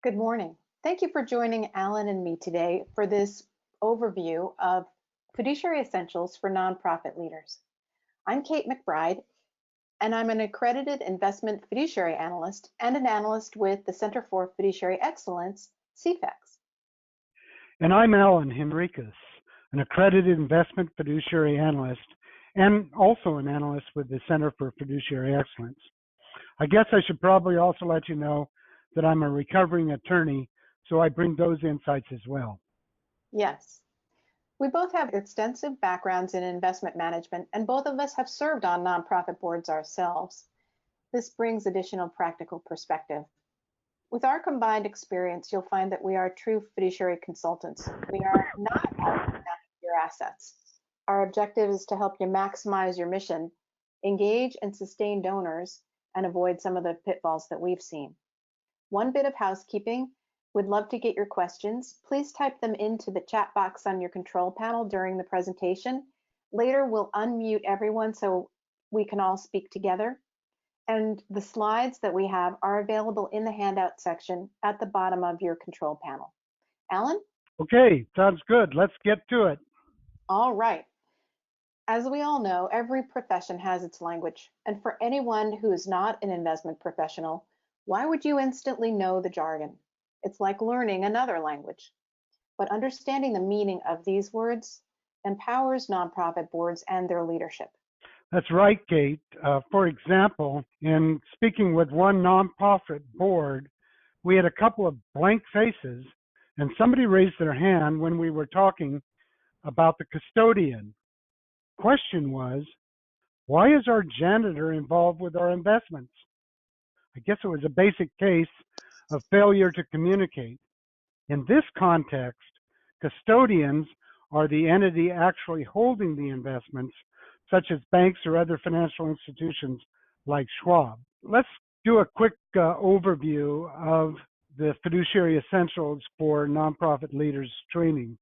Good morning. Thank you for joining Alan and me today for this overview of fiduciary essentials for nonprofit leaders. I'm Kate McBride, and I'm an accredited investment fiduciary analyst and an analyst with the Center for Fiduciary Excellence, CFEX. And I'm Alan Henriquez, an accredited investment fiduciary analyst and also an analyst with the Center for Fiduciary Excellence. I guess I should probably also let you know that I'm a recovering attorney, so I bring those insights as well. Yes. We both have extensive backgrounds in investment management, and both of us have served on nonprofit boards ourselves. This brings additional practical perspective. With our combined experience, you'll find that we are true fiduciary consultants. We are not out to manage your assets. Our objective is to help you maximize your mission, engage and sustain donors, and avoid some of the pitfalls that we've seen. One bit of housekeeping, we'd love to get your questions. Please type them into the chat box on your control panel during the presentation. Later, we'll unmute everyone so we can all speak together. And the slides that we have are available in the handout section at the bottom of your control panel. Alan? Okay, sounds good. Let's get to it. All right. As we all know, every profession has its language. And for anyone who is not an investment professional, why would you instantly know the jargon? It's like learning another language. But understanding the meaning of these words empowers nonprofit boards and their leadership. That's right, Kate. For example, in speaking with one nonprofit board, we had a couple of blank faces, and somebody raised their hand when we were talking about the custodian. Question was, why is our janitor involved with our investments? I guess it was a basic case of failure to communicate. In this context, custodians are the entity actually holding the investments, such as banks or other financial institutions like Schwab. Let's do a quick overview of the Fiduciary Essentials for Nonprofit Leaders training.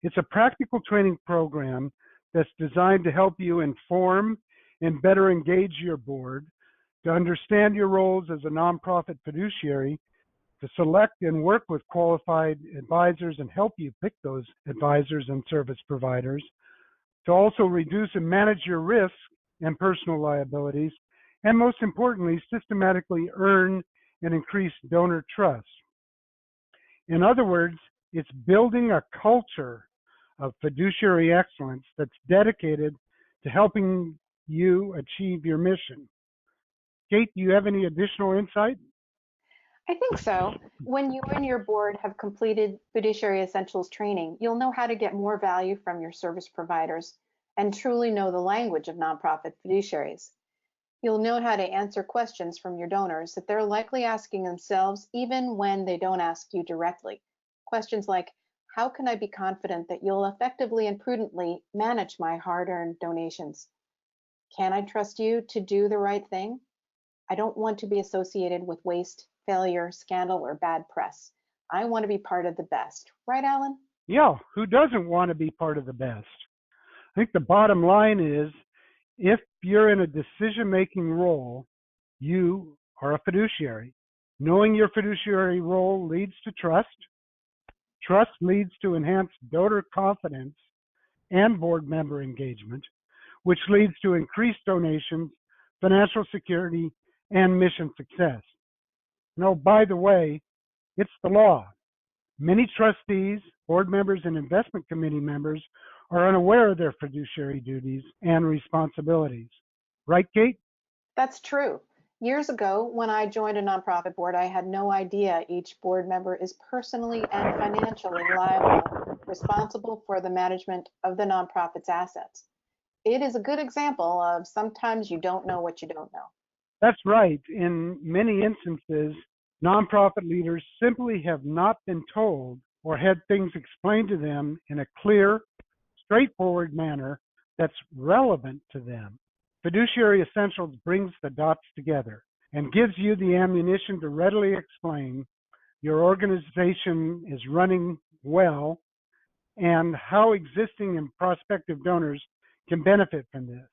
It's a practical training program that's designed to help you inform and better engage your board, to understand your roles as a nonprofit fiduciary, to select and work with qualified advisors and help you pick those advisors and service providers, to also reduce and manage your risks and personal liabilities, and most importantly, systematically earn and increase donor trust. In other words, it's building a culture of fiduciary excellence that's dedicated to helping you achieve your mission. Kate, do you have any additional insight? I think so. When you and your board have completed Fiduciary Essentials training, you'll know how to get more value from your service providers and truly know the language of nonprofit fiduciaries. You'll know how to answer questions from your donors that they're likely asking themselves even when they don't ask you directly. Questions like, how can I be confident that you'll effectively and prudently manage my hard-earned donations? Can I trust you to do the right thing? I don't want to be associated with waste, failure, scandal, or bad press. I want to be part of the best. Right, Alan? Yeah, who doesn't want to be part of the best? I think the bottom line is, if you're in a decision-making role, you are a fiduciary. Knowing your fiduciary role leads to trust. Trust leads to enhanced donor confidence and board member engagement, which leads to increased donations, financial security, and mission success. Now, by the way, it's the law. Many trustees, board members, and investment committee members are unaware of their fiduciary duties and responsibilities. Right, Kate? That's true. Years ago, when I joined a nonprofit board, I had no idea each board member is personally and financially liable, responsible for the management of the nonprofit's assets. It is a good example of sometimes you don't know what you don't know. That's right. In many instances, nonprofit leaders simply have not been told or had things explained to them in a clear, straightforward manner that's relevant to them. Fiduciary Essentials brings the dots together and gives you the ammunition to readily explain your organization is running well and how existing and prospective donors can benefit from this.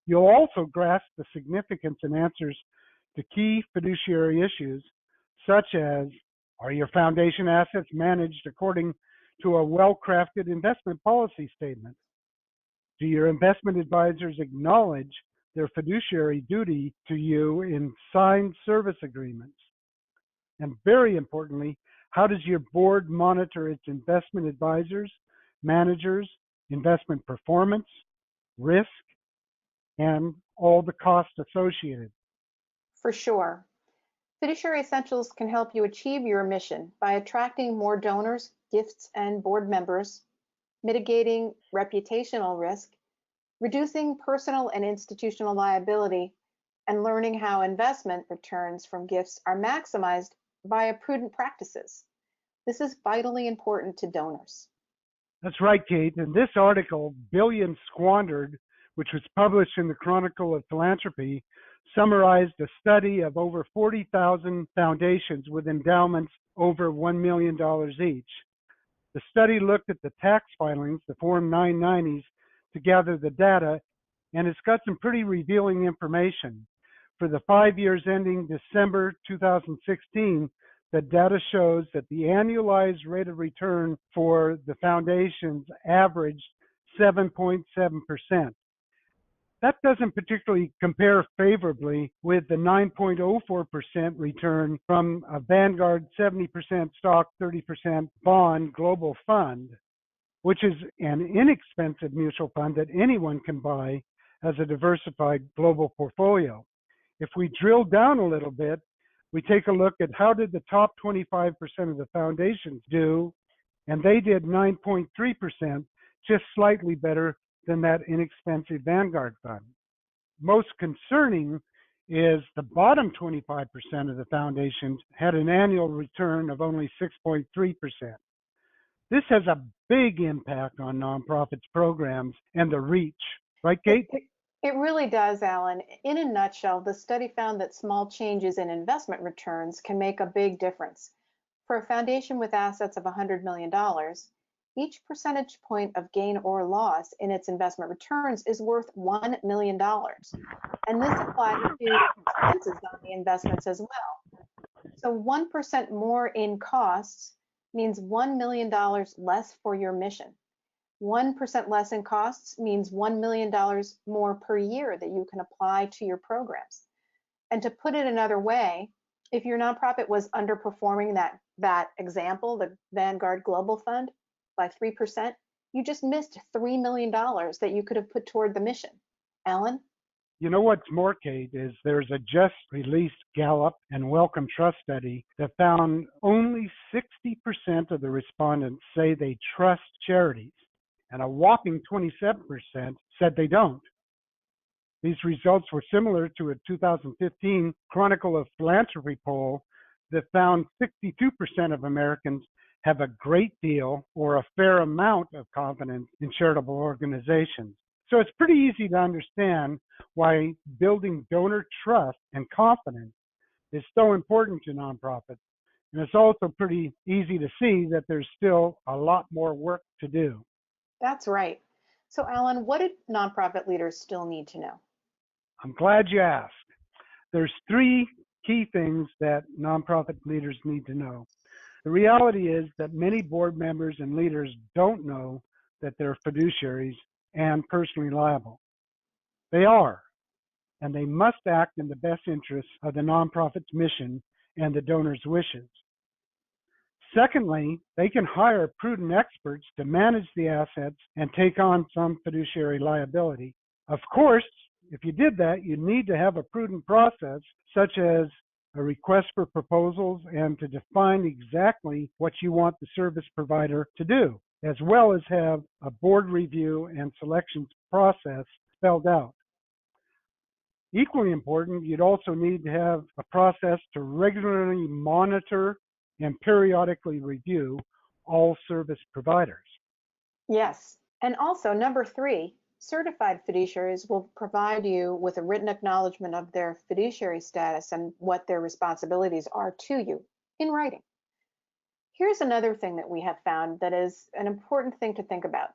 You'll also grasp the significance and answers to key fiduciary issues, such as Are your foundation assets managed according to a well-crafted investment policy statement? Do your investment advisors acknowledge their fiduciary duty to you in signed service agreements? And very importantly, how does your board monitor its investment advisors, managers, investment performance, risk, and all the costs associated? For sure. Fiduciary Essentials can help you achieve your mission by attracting more donors, gifts, and board members, mitigating reputational risk, reducing personal and institutional liability, and learning how investment returns from gifts are maximized via prudent practices. This is vitally important to donors. That's right, Kate. In this article, Billions Squandered, which was published in the Chronicle of Philanthropy, summarized a study of over 40,000 foundations with endowments over $1 million each. The study looked at the tax filings, the Form 990s, to gather the data, and it's got some pretty revealing information. For the 5 years ending December 2016, the data shows that the annualized rate of return for the foundations averaged 7.7%. That doesn't particularly compare favorably with the 9.04% return from a Vanguard 70% stock, 30% bond global fund, which is an inexpensive mutual fund that anyone can buy as a diversified global portfolio. If we drill down a little bit, we take a look at how did the top 25% of the foundations do, and they did 9.3%, just slightly better than that inexpensive Vanguard fund. Most concerning is the bottom 25% of the foundations had an annual return of only 6.3%. This has a big impact on nonprofits programs and the reach. Right, Kate? It really does, Alan. In a nutshell, the study found that small changes in investment returns can make a big difference. For a foundation with assets of $100 million, each percentage point of gain or loss in its investment returns is worth $1 million. And this applies to expenses on the investments as well. So 1% more in costs means $1 million less for your mission. 1% less in costs means $1 million more per year that you can apply to your programs. And to put it another way, if your nonprofit was underperforming that example, the Vanguard Global Fund, by 3%, you just missed $3 million that you could have put toward the mission. Alan? You know what's more, Kate, is there's a just released Gallup and Wellcome Trust study that found only 60% of the respondents say they trust charities, and a whopping 27% said they don't. These results were similar to a 2015 Chronicle of Philanthropy poll that found 62% of Americans have a great deal or a fair amount of confidence in charitable organizations. So it's pretty easy to understand why building donor trust and confidence is so important to nonprofits. And it's also pretty easy to see that there's still a lot more work to do. That's right. So Alan, what do nonprofit leaders still need to know? I'm glad you asked. There's 3 key things that nonprofit leaders need to know. The reality is that many board members and leaders don't know that they're fiduciaries and personally liable. They are, and they must act in the best interests of the nonprofit's mission and the donor's wishes. Secondly, they can hire prudent experts to manage the assets and take on some fiduciary liability. Of course, if you did that, you need to have a prudent process, such as a request for proposals and to define exactly what you want the service provider to do, as well as have a board review and selections process spelled out. Equally important, you'd also need to have a process to regularly monitor and periodically review all service providers. Yes. And also, number 3, certified fiduciaries will provide you with a written acknowledgement of their fiduciary status and what their responsibilities are to you in writing. Here's another thing that we have found that is an important thing to think about.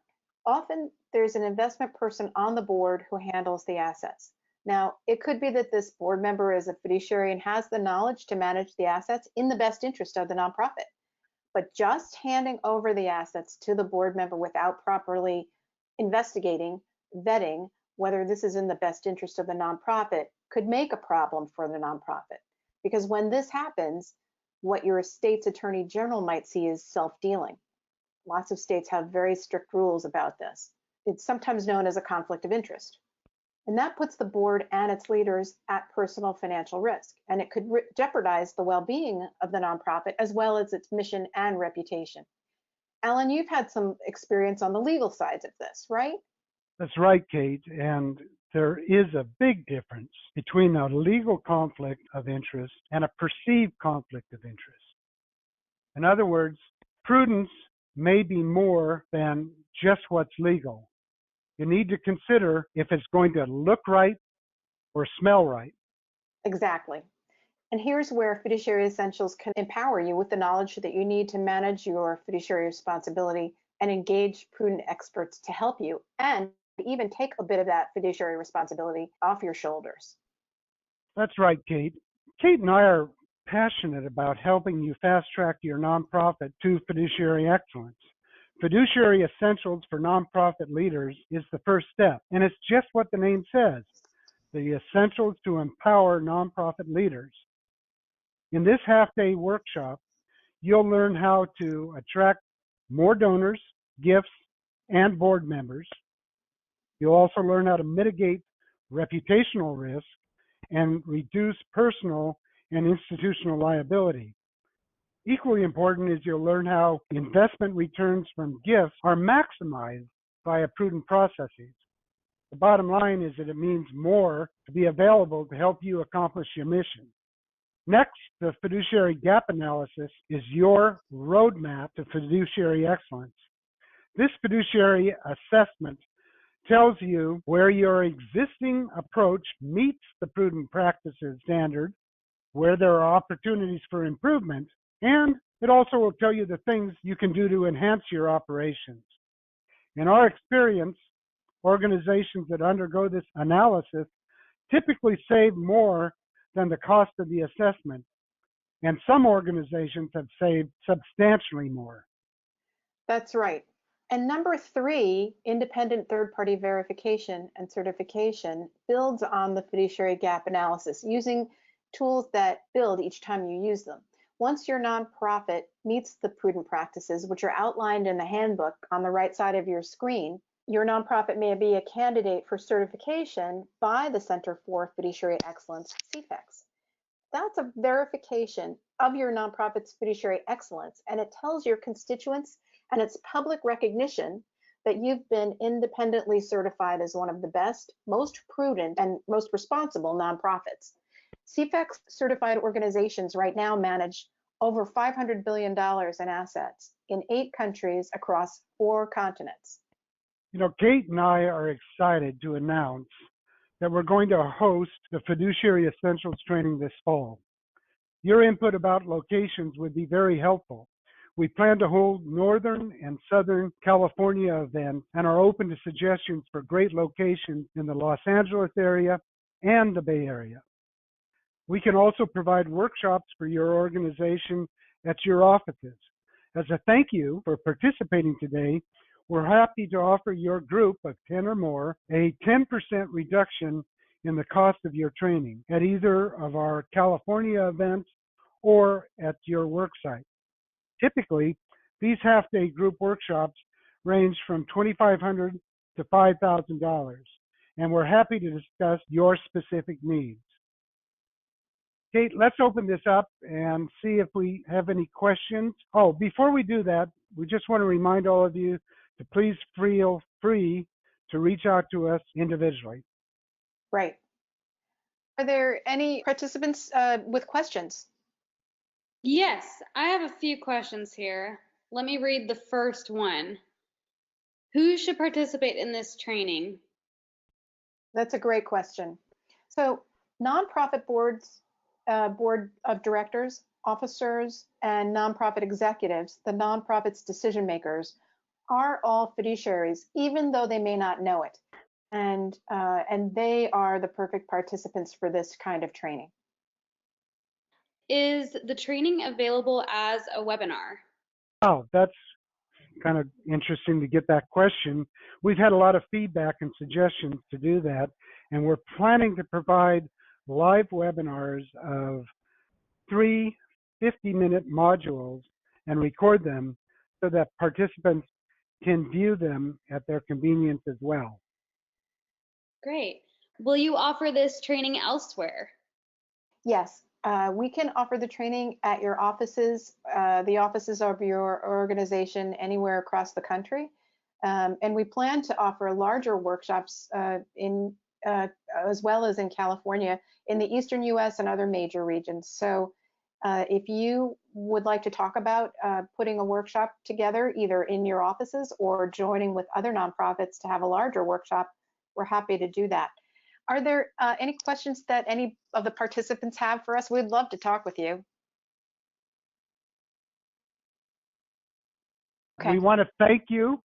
Often there's an investment person on the board who handles the assets. Now, it could be that this board member is a fiduciary and has the knowledge to manage the assets in the best interest of the nonprofit. But just handing over the assets to the board member without properly investigating, vetting whether this is in the best interest of the nonprofit could make a problem for the nonprofit. Because when this happens, what your state's attorney general might see is self-dealing. Lots of states have very strict rules about this. It's sometimes known as a conflict of interest. And that puts the board and its leaders at personal financial risk, and it could jeopardize the well-being of the nonprofit as well as its mission and reputation. Alan, you've had some experience on the legal sides of this, right? That's right, Kate. And there is a big difference between a legal conflict of interest and a perceived conflict of interest. In other words, prudence may be more than just what's legal. You need to consider if it's going to look right or smell right. Exactly. And here's where Fiduciary Essentials can empower you with the knowledge that you need to manage your fiduciary responsibility and engage prudent experts to help you and even take a bit of that fiduciary responsibility off your shoulders. That's right, Kate. Kate and I are passionate about helping you fast track your nonprofit to fiduciary excellence. Fiduciary Essentials for Nonprofit Leaders is the first step, and it's just what the name says, the essentials to empower nonprofit leaders. In this half-day workshop, you'll learn how to attract more donors, gifts, and board members. You'll also learn how to mitigate reputational risk and reduce personal and institutional liability. Equally important is you'll learn how investment returns from gifts are maximized via prudent processes. The bottom line is that it means more to be available to help you accomplish your mission. Next, the fiduciary gap analysis is your roadmap to fiduciary excellence. This fiduciary assessment tells you where your existing approach meets the prudent practices standard, where there are opportunities for improvement, and it also will tell you the things you can do to enhance your operations. In our experience, organizations that undergo this analysis typically save more than the cost of the assessment, and some organizations have saved substantially more. That's right. And number three, independent third-party verification and certification builds on the fiduciary gap analysis using tools that build each time you use them. Once your nonprofit meets the prudent practices, which are outlined in the handbook on the right side of your screen, your nonprofit may be a candidate for certification by the Center for Fiduciary Excellence, CFEX. That's a verification of your nonprofit's fiduciary excellence, and it tells your constituents and its public recognition that you've been independently certified as one of the best, most prudent, and most responsible nonprofits. CFEX certified organizations right now manage over $500 billion in assets in 8 countries across 4 continents. You know, Kate and I are excited to announce that we're going to host the Fiduciary Essentials training this fall. Your input about locations would be very helpful. We plan to hold Northern and Southern California events and are open to suggestions for great locations in the Los Angeles area and the Bay Area. We can also provide workshops for your organization at your offices. As a thank you for participating today, we're happy to offer your group of 10 or more a 10% reduction in the cost of your training at either of our California events or at your worksite. Typically, these half-day group workshops range from $2,500 to $5,000, and we're happy to discuss your specific needs. Kate, let's open this up and see if we have any questions. Oh, before we do that, we just want to remind all of you to please feel free to reach out to us individually. Right. Are there any participants with questions? Yes, I have a few questions here. Let me read the first one. Who should participate in this training? That's a great question. So nonprofit boards, board of directors, officers, and nonprofit executives, the nonprofit's decision makers, are all fiduciaries, even though they may not know it. and they are the perfect participants for this kind of training. Is the training available as a webinar? Oh, that's kind of interesting to get that question. We've had a lot of feedback and suggestions to do that, and we're planning to provide live webinars of 3 50-minute modules and record them so that participants can view them at their convenience as well. Great. Will you offer this training elsewhere? Yes, we can offer the training at your offices, the offices of your organization anywhere across the country. And we plan to offer larger workshops as well as in California, in the Eastern US and other major regions. So if you would like to talk about putting a workshop together, either in your offices or joining with other nonprofits to have a larger workshop, we're happy to do that. Are there any questions that any of the participants have for us? We'd love to talk with you. Okay. We want to thank you.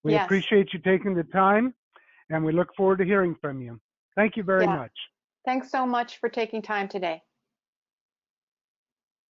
We Yes. appreciate you taking the time, and we look forward to hearing from you. Thank you very Yeah. much. Thanks so much for taking time today.